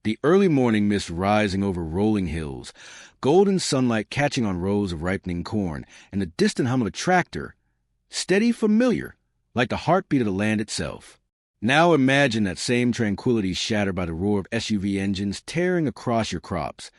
The early morning mist rising over rolling hills, golden sunlight catching on rows of ripening corn, and the distant hum of a tractor, steady, familiar, like the heartbeat of the land itself. Now imagine that same tranquility shattered by the roar of SUV engines tearing across your crops,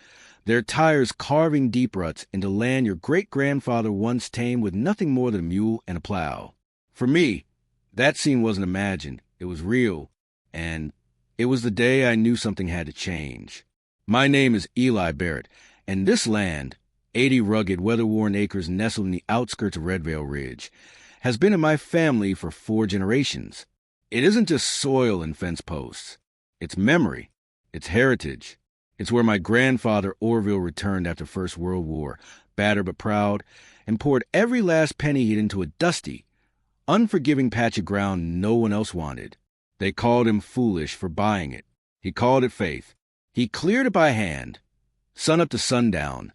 their tires carving deep ruts into land your great-grandfather once tamed with nothing more than a mule and a plow. For me, that scene wasn't imagined. It was real, and it was the day I knew something had to change. My name is Eli Barrett, and this land, 80 rugged, weather-worn acres nestled in the outskirts of Red Veil Ridge, has been in my family for 4 generations. It isn't just soil and fence posts. It's memory. It's heritage. It's where my grandfather Orville returned after First World War, battered but proud, and poured every last penny he'd into a dusty, unforgiving patch of ground no one else wanted. They called him foolish for buying it. He called it faith. He cleared it by hand, sun up to sundown,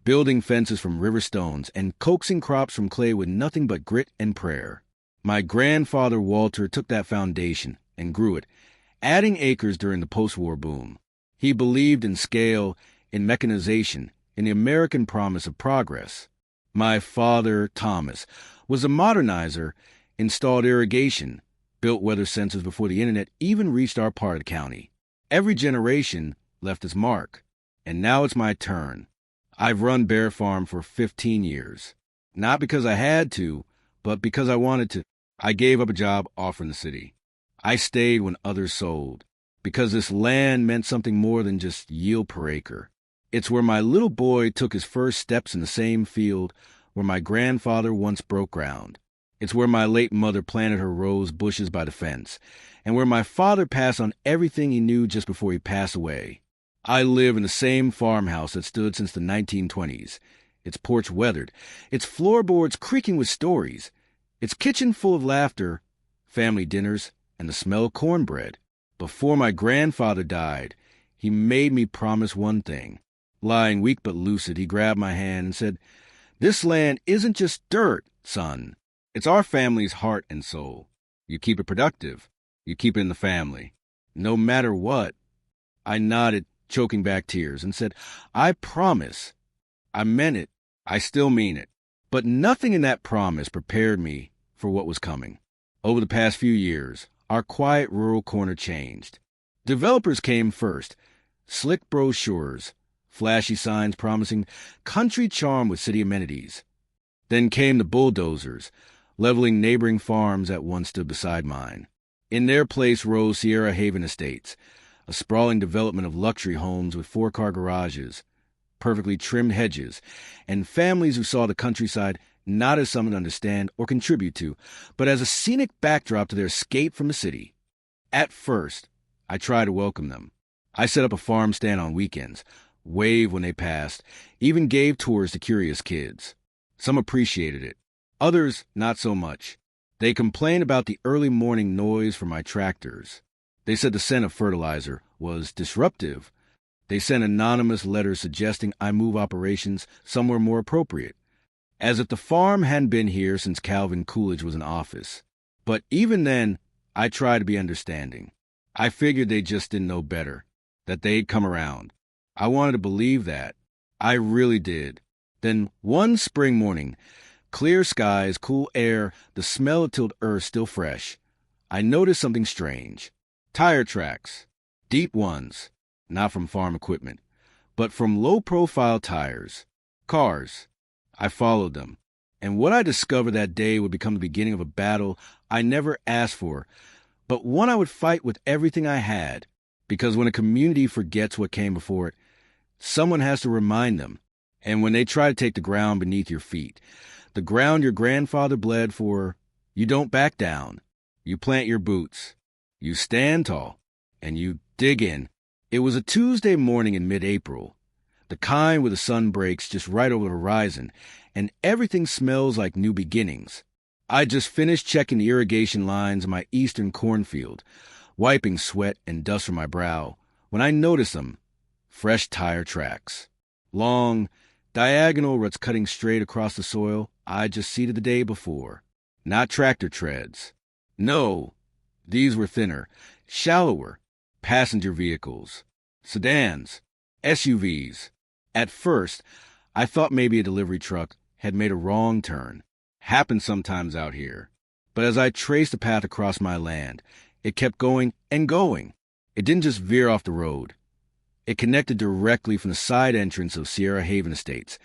building fences from river stones and coaxing crops from clay with nothing but grit and prayer. My grandfather Walter took that foundation and grew it, adding acres during the post-war boom. He believed in scale, in mechanization, in the American promise of progress. My father, Thomas, was a modernizer, installed irrigation, built weather sensors before the internet even reached our part of the county. Every generation left its mark, and now it's my turn. I've run Bear Farm for 15 years, not because I had to, but because I wanted to. I gave up a job offer in the city. I stayed when others sold, because this land meant something more than just yield per acre. It's where my little boy took his first steps in the same field where my grandfather once broke ground. It's where my late mother planted her rose bushes by the fence, and where my father passed on everything he knew just before he passed away. I live in the same farmhouse that stood since the 1920s, its porch weathered, its floorboards creaking with stories, its kitchen full of laughter, family dinners, and the smell of cornbread. Before my grandfather died, he made me promise one thing. Lying weak but lucid, he grabbed my hand and said, "This land isn't just dirt, son. It's our family's heart and soul. You keep it productive. You keep it in the family. No matter what." I nodded, choking back tears, and said, "I promise." I meant it. I still mean it. But nothing in that promise prepared me for what was coming. Over the past few years, our quiet rural corner changed. Developers came first. Slick brochures, flashy signs promising country charm with city amenities. Then came the bulldozers, leveling neighboring farms that once stood beside mine. In their place rose Sierra Haven Estates, a sprawling development of luxury homes with 4-car garages, perfectly trimmed hedges, and families who saw the countryside not as something to understand or contribute to, but as a scenic backdrop to their escape from the city. At first, I tried to welcome them. I set up a farm stand on weekends, waved when they passed, even gave tours to curious kids. Some appreciated it. Others, not so much. They complained about the early morning noise from my tractors. They said the scent of fertilizer was disruptive. They sent anonymous letters suggesting I move operations somewhere more appropriate, as if the farm hadn't been here since Calvin Coolidge was in office. But even then, I tried to be understanding. I figured they just didn't know better, that they'd come around. I wanted to believe that. I really did. Then one spring morning, clear skies, cool air, the smell of tilled earth still fresh, I noticed something strange. Tire tracks. Deep ones. Not from farm equipment, but from low-profile tires. Cars. I followed them. And what I discovered that day would become the beginning of a battle I never asked for, but one I would fight with everything I had, because when a community forgets what came before it, someone has to remind them. And when they try to take the ground beneath your feet, the ground your grandfather bled for, you don't back down. You plant your boots. You stand tall. And you dig in. It was a Tuesday morning in mid-April, the kind where the sun breaks just right over the horizon, and everything smells like new beginnings. I just finished checking the irrigation lines in my eastern cornfield, wiping sweat and dust from my brow, when I noticed them. Fresh tire tracks. Long, diagonal ruts cutting straight across the soil I just seeded the day before. Not tractor treads. No, these were thinner, shallower, passenger vehicles. sedans, SUVs. At first, I thought maybe a delivery truck had made a wrong turn. Happens sometimes out here. But as I traced the path across my land, it kept going and going. It didn't just veer off the road. It connected directly from the side entrance of Sierra Haven Estates,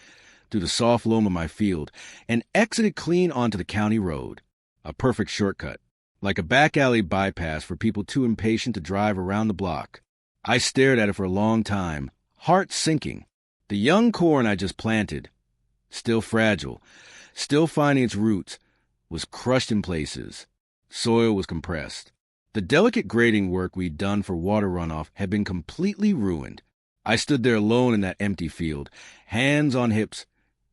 through the soft loam of my field, and exited clean onto the county road. A perfect shortcut, like a back alley bypass for people too impatient to drive around the block. I stared at it for a long time, heart sinking. The young corn I just planted, still fragile, still finding its roots, was crushed in places. Soil was compressed. The delicate grading work we'd done for water runoff had been completely ruined. I stood there alone in that empty field, hands on hips,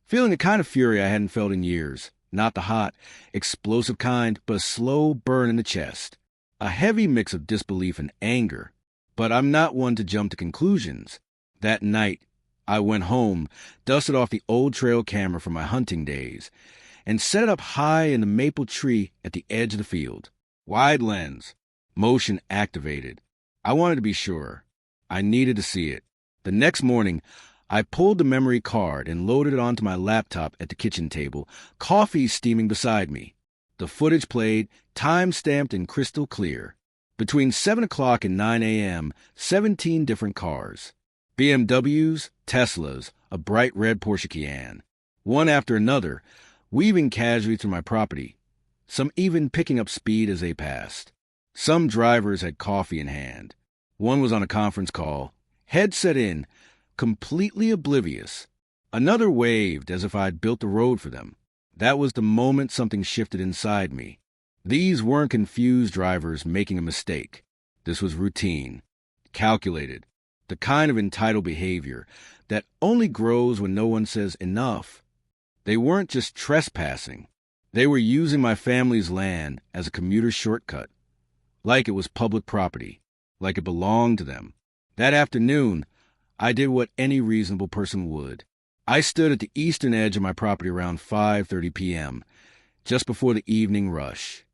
feeling the kind of fury I hadn't felt in years. Not the hot, explosive kind, but a slow burn in the chest. A heavy mix of disbelief and anger. But I'm not one to jump to conclusions. That night, I went home, dusted off the old trail camera from my hunting days, and set it up high in the maple tree at the edge of the field. Wide lens, motion activated. I wanted to be sure. I needed to see it. The next morning, I pulled the memory card and loaded it onto my laptop at the kitchen table, coffee steaming beside me. The footage played, time-stamped and crystal clear. Between 7 o'clock and 9 a.m., 17 different cars. BMWs, Teslas, a bright red Porsche Cayenne. One after another, weaving casually through my property, some even picking up speed as they passed. Some drivers had coffee in hand. One was on a conference call, headset in, completely oblivious. Another waved as if I'd built the road for them. That was the moment something shifted inside me. These weren't confused drivers making a mistake. This was routine, calculated, the kind of entitled behavior that only grows when no one says enough. They weren't just trespassing. They were using my family's land as a commuter shortcut, like it was public property, like it belonged to them. That afternoon, I did what any reasonable person would. I stood at the eastern edge of my property around 5:30 p.m., just before the evening rush.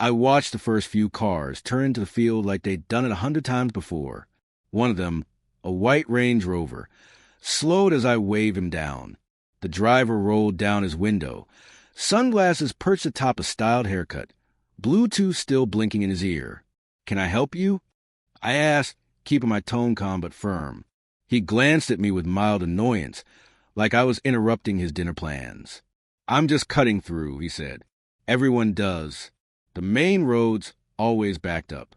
I watched the first few cars turn into the field like they'd done it 100 times before. One of them, a white Range Rover, slowed as I waved him down. The driver rolled down his window, sunglasses perched atop a styled haircut, Bluetooth still blinking in his ear. "Can I help you?" I asked, keeping my tone calm but firm. He glanced at me with mild annoyance, like I was interrupting his dinner plans. "I'm just cutting through," he said. "Everyone does. The main road's always backed up."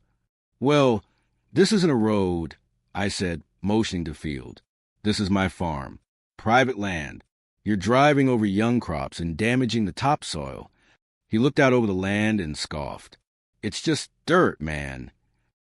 "Well, this isn't a road," I said, motioning to the field. "This is my farm. Private land. You're driving over young crops and damaging the topsoil." He looked out over the land and scoffed. "It's just dirt, man."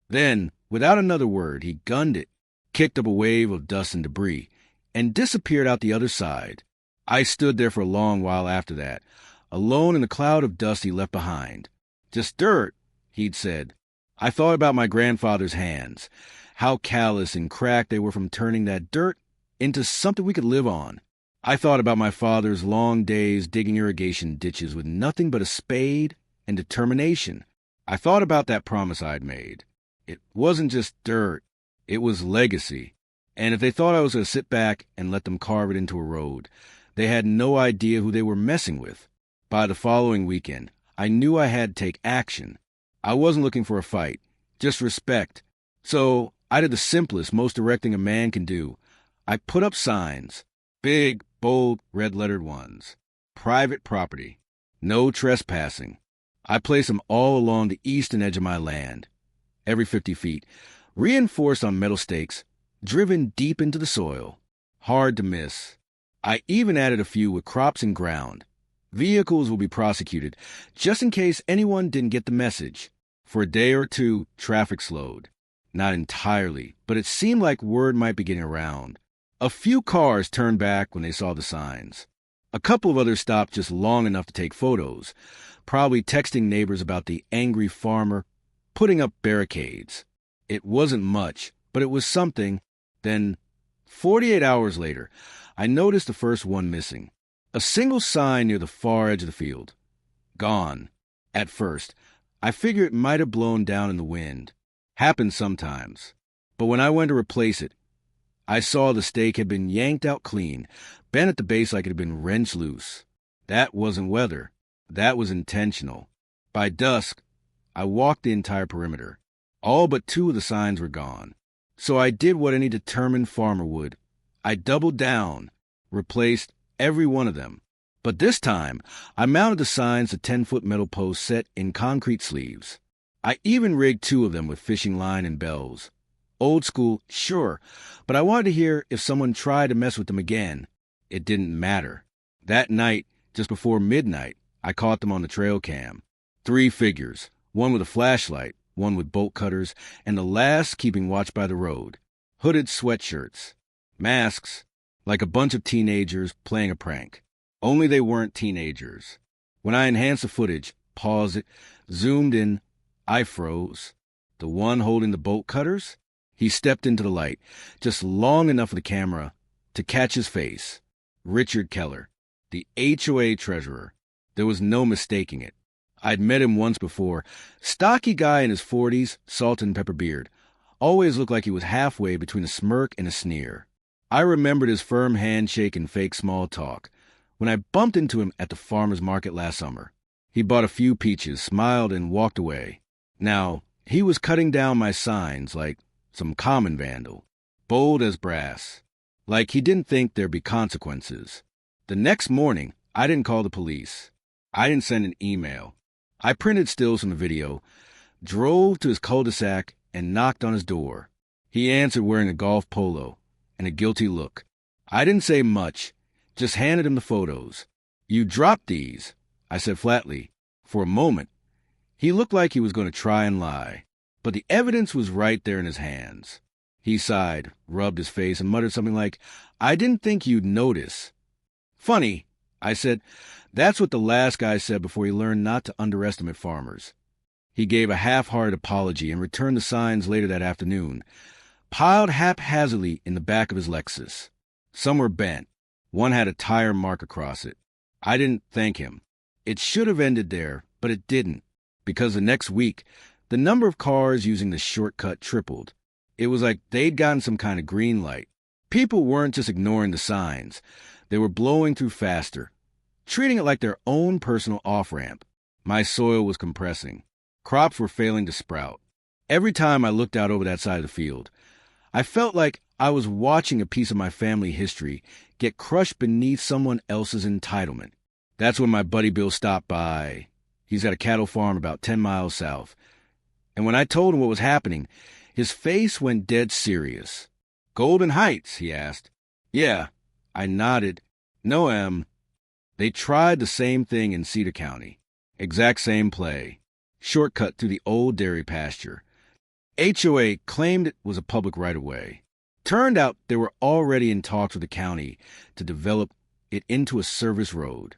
Then, without another word, he gunned it, kicked up a wave of dust and debris, and disappeared out the other side. I stood there for a long while after that, alone in the cloud of dust he left behind. "Just dirt," he'd said. I thought about my grandfather's hands, how callous and cracked they were from turning that dirt into something we could live on. I thought about my father's long days digging irrigation ditches with nothing but a spade and determination. I thought about that promise I'd made. It wasn't just dirt. It was legacy. And if they thought I was going to sit back and let them carve it into a road, they had no idea who they were messing with. By the following weekend, I knew I had to take action. I wasn't looking for a fight, just respect. So I did the simplest, most direct thing a man can do. I put up signs, big, bold, red-lettered ones. Private property. No trespassing. I placed them all along the eastern edge of my land, every 50 feet, reinforced on metal stakes, driven deep into the soil. Hard to miss. I even added a few with crops and ground. Vehicles will be prosecuted, just in case anyone didn't get the message. For a day or two, traffic slowed. Not entirely, but it seemed like word might be getting around. A few cars turned back when they saw the signs. A couple of others stopped just long enough to take photos, probably texting neighbors about the angry farmer putting up barricades. It wasn't much, but it was something. Then, 48 hours later, I noticed the first one missing. A single sign near the far edge of the field. Gone. At first, I figured it might have blown down in the wind. Happens sometimes. But when I went to replace it, I saw the stake had been yanked out clean, bent at the base like it had been wrenched loose. That wasn't weather. That was intentional. By dusk, I walked the entire perimeter. All but 2 of the signs were gone. So I did what any determined farmer would. I doubled down, replaced every one of them. But this time, I mounted the signs to 10-foot metal posts set in concrete sleeves. I even rigged 2 of them with fishing line and bells. Old school, sure, but I wanted to hear if someone tried to mess with them again. It didn't matter. That night, just before midnight, I caught them on the trail cam. 3 figures, one with a flashlight, one with bolt cutters, and the last keeping watch by the road. Hooded sweatshirts. Masks, like a bunch of teenagers playing a prank. Only they weren't teenagers. When I enhanced the footage, paused it, zoomed in, I froze. The one holding the bolt cutters? He stepped into the light, just long enough for the camera to catch his face. Richard Keller, the HOA treasurer. There was no mistaking it. I'd met him once before. Stocky guy in his 40s, salt and pepper beard. Always looked like he was halfway between a smirk and a sneer. I remembered his firm handshake and fake small talk when I bumped into him at the farmer's market last summer. He bought a few peaches, smiled, and walked away. Now, he was cutting down my signs like some common vandal, bold as brass, like he didn't think there'd be consequences. The next morning, I didn't call the police. I didn't send an email. I printed stills from the video, drove to his cul-de-sac, and knocked on his door. He answered wearing a golf polo and a guilty look. I didn't say much, just handed him the photos. "You dropped these," I said flatly. For a moment, he looked like he was going to try and lie. But the evidence was right there in his hands. He sighed, rubbed his face, and muttered something like, "I didn't think you'd notice." "Funny," I said. "That's what the last guy said before he learned not to underestimate farmers." He gave a half-hearted apology and returned the signs later that afternoon, piled haphazardly in the back of his Lexus. Some were bent. One had a tire mark across it. I didn't thank him. It should have ended there, but it didn't, because the next week, the number of cars using the shortcut tripled. It was like they'd gotten some kind of green light. People weren't just ignoring the signs. They were blowing through faster, treating it like their own personal off-ramp. My soil was compressing. Crops were failing to sprout. Every time I looked out over that side of the field, I felt like I was watching a piece of my family history get crushed beneath someone else's entitlement. That's when my buddy Bill stopped by. He's got a cattle farm about 10 miles south. And when I told him what was happening, his face went dead serious. "Golden Heights?" he asked. "Yeah." I nodded. "No, They tried the same thing in Cedar County. Exact same play. Shortcut through the old dairy pasture. HOA claimed it was a public right-of-way. Turned out they were already in talks with the county to develop it into a service road.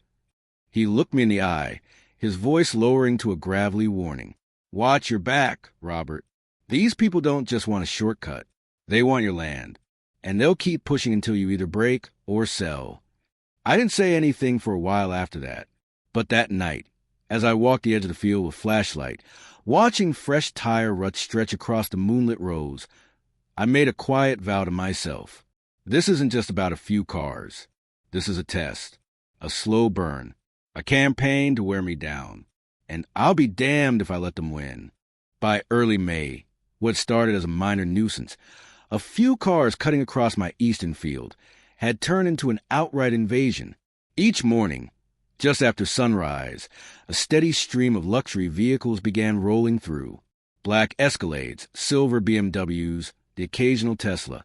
He looked me in the eye, his voice lowering to a gravelly warning. "Watch your back, Robert. These people don't just want a shortcut. They want your land. And they'll keep pushing until you either break or sell." I didn't say anything for a while after that. But that night, as I walked the edge of the field with flashlight, watching fresh tire ruts stretch across the moonlit rows, I made a quiet vow to myself. This isn't just about a few cars. This is a test, a slow burn, a campaign to wear me down. And I'll be damned if I let them win. By early May, what started as a minor nuisance, a few cars cutting across my eastern field, had turned into an outright invasion. Each morning, just after sunrise, a steady stream of luxury vehicles began rolling through. Black Escalades, silver BMWs, the occasional Tesla,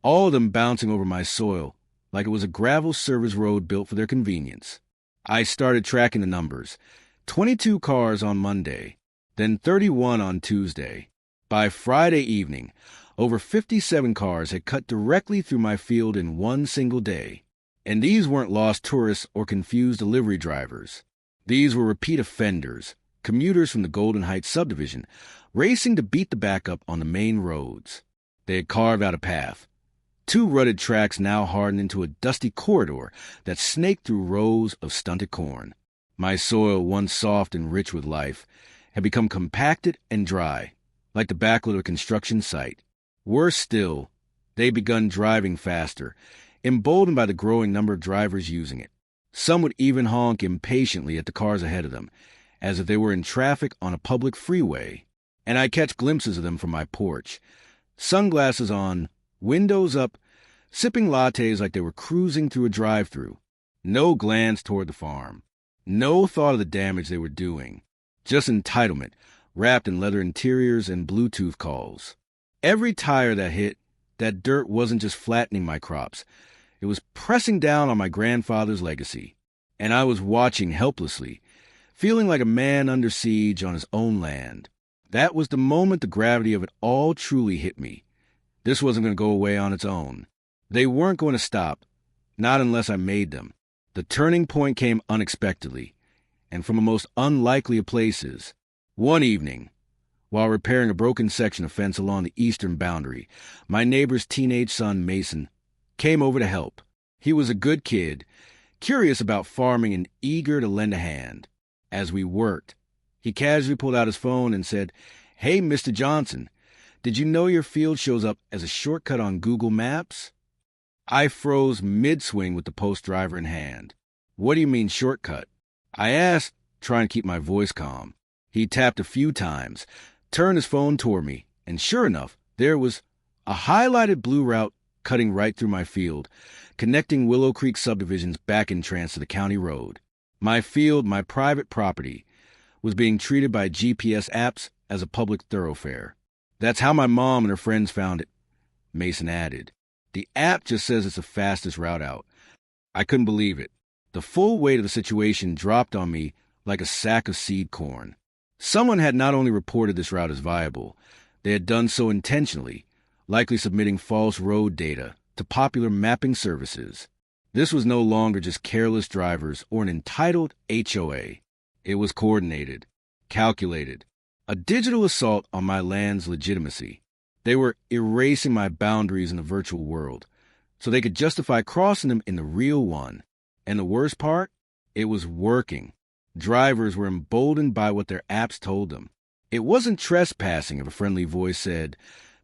all of them bouncing over my soil like it was a gravel service road built for their convenience. I started tracking the numbers. 22 cars on Monday, then 31 on Tuesday. By Friday evening, over 57 cars had cut directly through my field in one single day. And these weren't lost tourists or confused delivery drivers. These were repeat offenders, commuters from the Golden Heights subdivision, racing to beat the backup on the main roads. They had carved out a path. 2 rutted tracks now hardened into a dusty corridor that snaked through rows of stunted corn. My soil, once soft and rich with life, had become compacted and dry, like the backlit of a construction site. Worse still, they'd begun driving faster, emboldened by the growing number of drivers using it. Some would even honk impatiently at the cars ahead of them, as if they were in traffic on a public freeway, and I'd catch glimpses of them from my porch, sunglasses on, windows up, sipping lattes like they were cruising through a drive-thru. No glance toward the farm. No thought of the damage they were doing. Just entitlement, wrapped in leather interiors and Bluetooth calls. Every tire that hit, that dirt wasn't just flattening my crops. It was pressing down on my grandfather's legacy. And I was watching helplessly, feeling like a man under siege on his own land. That was the moment the gravity of it all truly hit me. This wasn't going to go away on its own. They weren't going to stop, not unless I made them. The turning point came unexpectedly, and from a most unlikely of places. One evening, while repairing a broken section of fence along the eastern boundary, my neighbor's teenage son, Mason, came over to help. He was a good kid, curious about farming and eager to lend a hand. As we worked, he casually pulled out his phone and said, "Hey, Mr. Johnson, did you know your field shows up as a shortcut on Google Maps?" I froze mid-swing with the post driver in hand. "What do you mean shortcut?" I asked, trying to keep my voice calm. He tapped a few times, turned his phone toward me, and sure enough, there was a highlighted blue route cutting right through my field, connecting Willow Creek subdivision's back entrance to the county road. My field, my private property, was being treated by GPS apps as a public thoroughfare. "That's how my mom and her friends found it," Mason added. "The app just says it's the fastest route out." I couldn't believe it. The full weight of the situation dropped on me like a sack of seed corn. Someone had not only reported this route as viable, they had done so intentionally, likely submitting false road data to popular mapping services. This was no longer just careless drivers or an entitled HOA. It was coordinated, calculated, a digital assault on my land's legitimacy. They were erasing my boundaries in the virtual world, so they could justify crossing them in the real one. And the worst part? It was working. Drivers were emboldened by what their apps told them. It wasn't trespassing if a friendly voice said,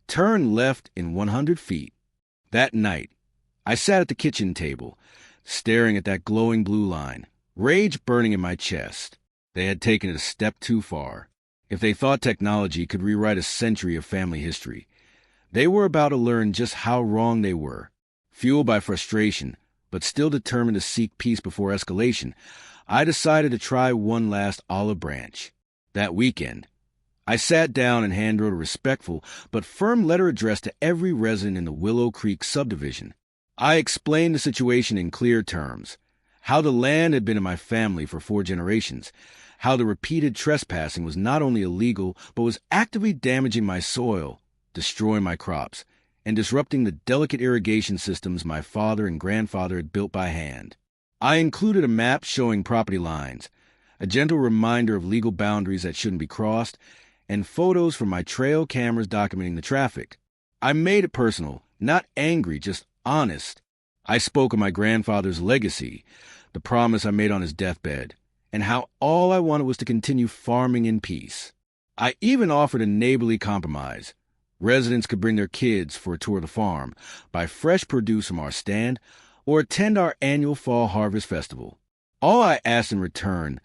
"Turn left in 100 feet." That night, I sat at the kitchen table, staring at that glowing blue line, rage burning in my chest. They had taken it a step too far. If they thought technology could rewrite a century of family history, they were about to learn just how wrong they were. Fueled by frustration, but still determined to seek peace before escalation, I decided to try one last olive branch. That weekend, I sat down and handwrote a respectful but firm letter addressed to every resident in the Willow Creek subdivision. I explained the situation in clear terms, how the land had been in my family for 4 generations, how the repeated trespassing was not only illegal, but was actively damaging my soil, destroying my crops, and disrupting the delicate irrigation systems my father and grandfather had built by hand. I included a map showing property lines, a gentle reminder of legal boundaries that shouldn't be crossed, and photos from my trail cameras documenting the traffic. I made it personal, not angry, just honest. I spoke of my grandfather's legacy, the promise I made on his deathbed, and how all I wanted was to continue farming in peace. I even offered a neighborly compromise. Residents could bring their kids for a tour of the farm, buy fresh produce from our stand, or attend our annual fall harvest festival. All I asked in return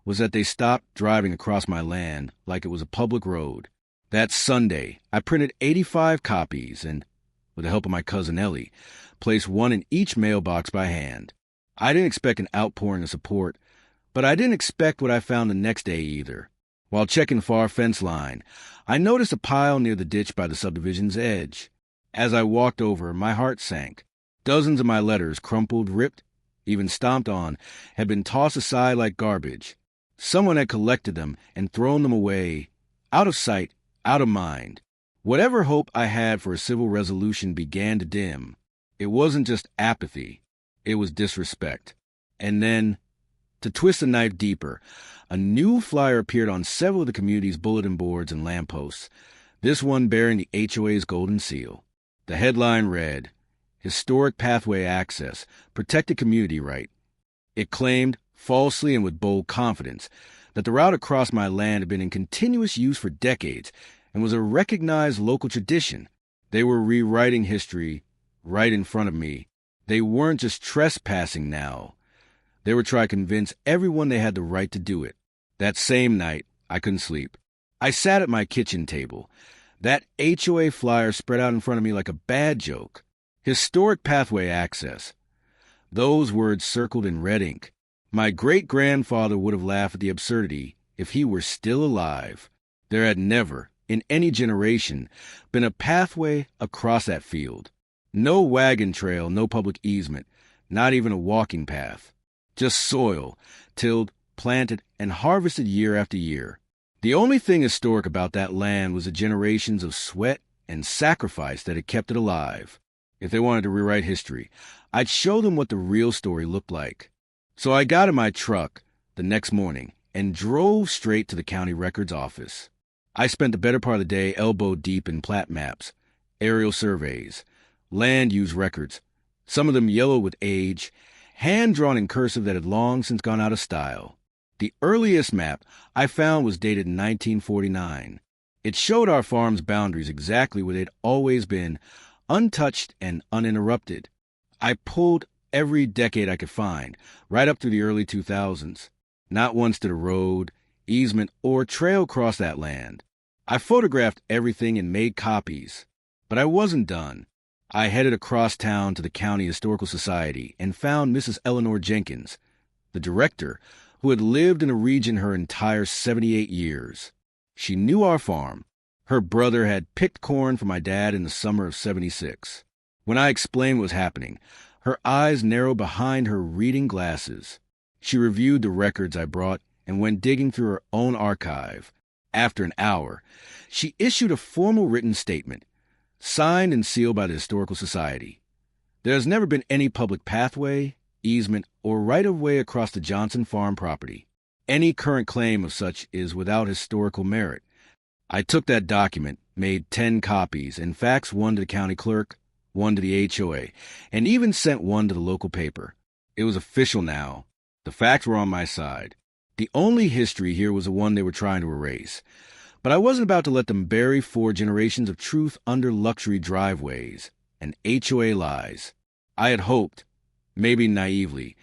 was that they stop driving across my land like it was a public road. That Sunday, I printed 85 copies and, with the help of my cousin Ellie, placed one in each mailbox by hand. I didn't expect an outpouring of support, but I didn't expect what I found the next day either. While checking the far fence line, I noticed a pile near the ditch by the subdivision's edge. As I walked over, my heart sank. Dozens of my letters, crumpled, ripped, even stomped on, had been tossed aside like garbage. Someone had collected them and thrown them away, out of sight, out of mind. Whatever hope I had for a civil resolution began to dim. It wasn't just apathy, it was disrespect. And then, to twist the knife deeper, a new flyer appeared on several of the community's bulletin boards and lampposts, this one bearing the HOA's golden seal. The headline read, "Historic Pathway Access, Protected Community Right." It claimed, falsely and with bold confidence, that the route across my land had been in continuous use for decades and was a recognized local tradition. They were rewriting history right in front of me. They weren't just trespassing now. They were trying to convince everyone they had the right to do it. That same night, I couldn't sleep. I sat at my kitchen table. That HOA flyer spread out in front of me like a bad joke. Historic pathway access. Those words circled in red ink. My great-grandfather would have laughed at the absurdity if he were still alive. There had never, in any generation, been a pathway across that field. No wagon trail, no public easement, not even a walking path. Just soil, tilled, planted, and harvested year after year. The only thing historic about that land was the generations of sweat and sacrifice that had kept it alive. If they wanted to rewrite history, I'd show them what the real story looked like. So I got in my truck the next morning and drove straight to the county records office. I spent the better part of the day elbow deep in plat maps, aerial surveys, land use records, some of them yellow with age, hand-drawn in cursive that had long since gone out of style. The earliest map I found was dated in 1949. It showed our farm's boundaries exactly where they'd always been, untouched and uninterrupted. I pulled every decade I could find, right up through the early 2000s. Not once did a road, easement, or trail cross that land. I photographed everything and made copies. But I wasn't done. I headed across town to the County Historical Society and found Mrs. Eleanor Jenkins, the director, who had lived in the region her entire 78 years. She knew our farm. Her brother had picked corn for my dad in the summer of 76. When I explained what was happening, her eyes narrowed behind her reading glasses. She reviewed the records I brought and went digging through her own archive. After an hour, she issued a formal written statement, signed and sealed by the Historical Society. There has never been any public pathway, easement, or right-of-way across the Johnson farm property. Any current claim of such is without historical merit. I took that document, made 10 copies, and faxed one to the county clerk, one to the HOA, and even sent one to the local paper. It was official now. The facts were on my side. The only history here was the one they were trying to erase. But I wasn't about to let them bury 4 generations of truth under luxury driveways and HOA lies. I had hoped, maybe naively,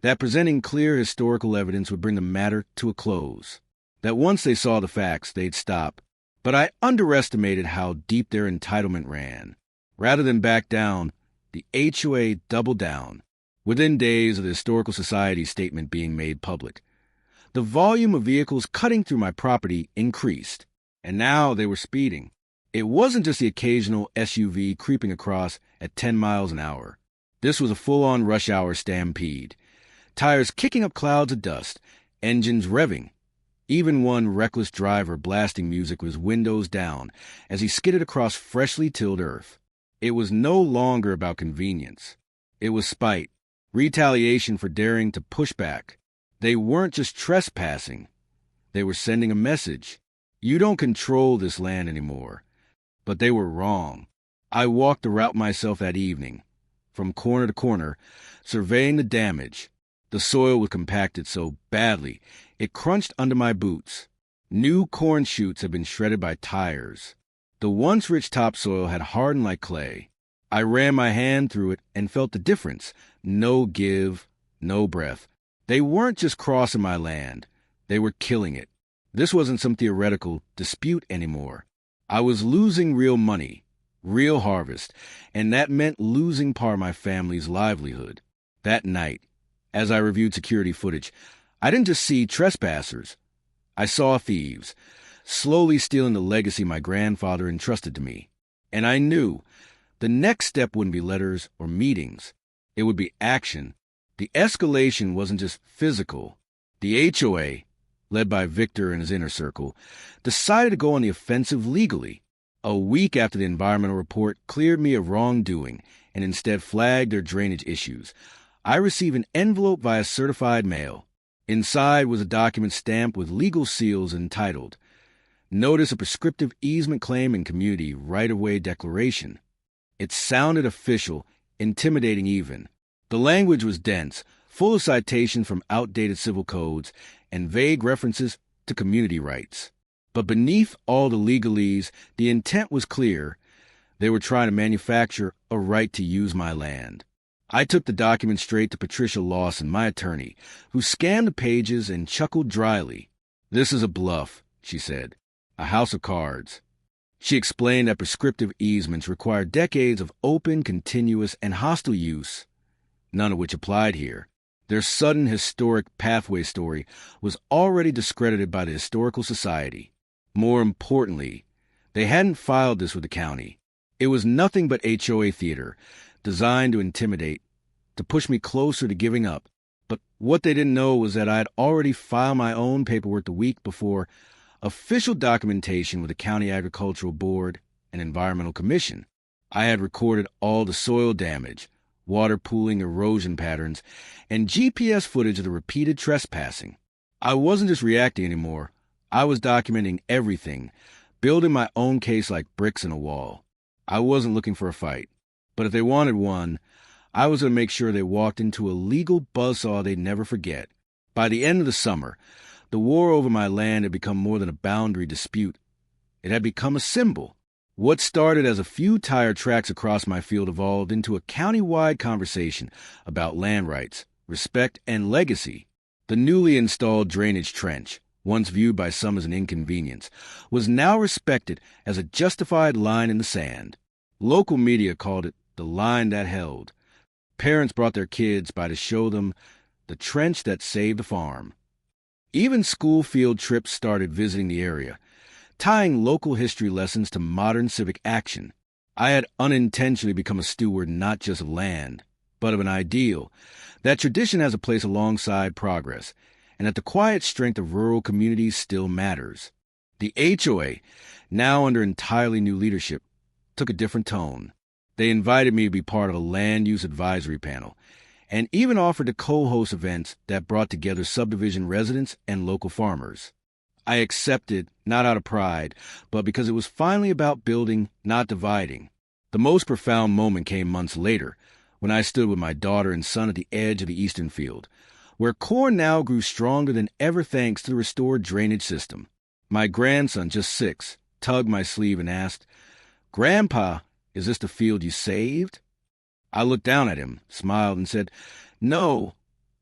that presenting clear historical evidence would bring the matter to a close. That once they saw the facts, they'd stop. But I underestimated how deep their entitlement ran. Rather than back down, the HOA doubled down. Within days of the Historical Society's statement being made public, the volume of vehicles cutting through my property increased, and now they were speeding. It wasn't just the occasional SUV creeping across at 10 miles an hour. This was a full-on rush-hour stampede. Tires kicking up clouds of dust, engines revving. Even one reckless driver blasting music with his windows down as he skidded across freshly tilled earth. It was no longer about convenience. It was spite, retaliation for daring to push back. They weren't just trespassing. They were sending a message. You don't control this land anymore. But they were wrong. I walked the route myself that evening, from corner to corner, surveying the damage. The soil was compacted so badly, it crunched under my boots. New corn shoots had been shredded by tires. The once rich topsoil had hardened like clay. I ran my hand through it and felt the difference. No give, no breath. They weren't just crossing my land. They were killing it. This wasn't some theoretical dispute anymore. I was losing real money, real harvest, and that meant losing part of my family's livelihood. That night, as I reviewed security footage, I didn't just see trespassers. I saw thieves, slowly stealing the legacy my grandfather entrusted to me. And I knew the next step wouldn't be letters or meetings. It would be action. The escalation wasn't just physical. The HOA, led by Victor and his inner circle, decided to go on the offensive legally. A week after the environmental report cleared me of wrongdoing and instead flagged their drainage issues, I received an envelope via certified mail. Inside was a document stamped with legal seals entitled, Notice of Prescriptive Easement Claim and Community Right-of-Way Declaration. It sounded official, intimidating even. The language was dense, full of citations from outdated civil codes and vague references to community rights. But beneath all the legalese, the intent was clear. They were trying to manufacture a right to use my land. I took the document straight to Patricia Lawson, my attorney, who scanned the pages and chuckled dryly. "This is a bluff," she said. "A house of cards." She explained that prescriptive easements require decades of open, continuous, and hostile use, none of which applied here. Their sudden historic pathway story was already discredited by the Historical Society. More importantly, they hadn't filed this with the county. It was nothing but HOA theater, designed to intimidate, to push me closer to giving up. But what they didn't know was that I had already filed my own paperwork the week before official documentation with the County Agricultural Board and Environmental Commission. I had recorded all the soil damage, water pooling, erosion patterns, and GPS footage of the repeated trespassing. I wasn't just reacting anymore. I was documenting everything, building my own case like bricks in a wall. I wasn't looking for a fight, but if they wanted one, I was going to make sure they walked into a legal buzzsaw they'd never forget. By the end of the summer, the war over my land had become more than a boundary dispute. It had become a symbol. What started as a few tire tracks across my field evolved into a county-wide conversation about land rights, respect, and legacy. The newly installed drainage trench, once viewed by some as an inconvenience, was now respected as a justified line in the sand. Local media called it the line that held. Parents brought their kids by to show them the trench that saved the farm. Even school field trips started visiting the area, tying local history lessons to modern civic action. I had unintentionally become a steward not just of land, but of an ideal, that tradition has a place alongside progress, and that the quiet strength of rural communities still matters. The HOA, now under entirely new leadership, took a different tone. They invited me to be part of a land use advisory panel, and even offered to co-host events that brought together subdivision residents and local farmers. I accepted, not out of pride, but because it was finally about building, not dividing. The most profound moment came months later, when I stood with my daughter and son at the edge of the eastern field, where corn now grew stronger than ever thanks to the restored drainage system. My grandson, just 6, tugged my sleeve and asked, "Grandpa, is this the field you saved?" I looked down at him, smiled, and said, "No,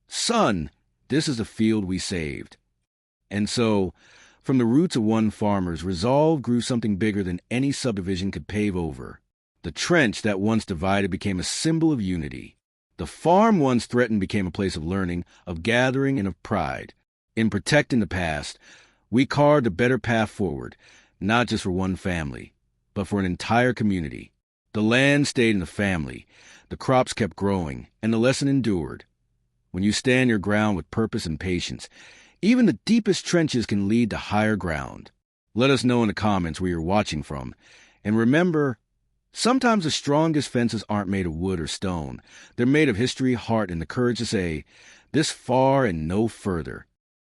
son, this is the field we saved." And so, from the roots of one farmer's resolve grew something bigger than any subdivision could pave over. The trench that once divided became a symbol of unity. The farm once threatened became a place of learning, of gathering, and of pride. In protecting the past, we carved a better path forward, not just for one family, but for an entire community. The land stayed in the family, the crops kept growing, and the lesson endured. When you stand your ground with purpose and patience, even the deepest trenches can lead to higher ground. Let us know in the comments where you're watching from. And remember, sometimes the strongest fences aren't made of wood or stone. They're made of history, heart, and the courage to say, "This far and no further."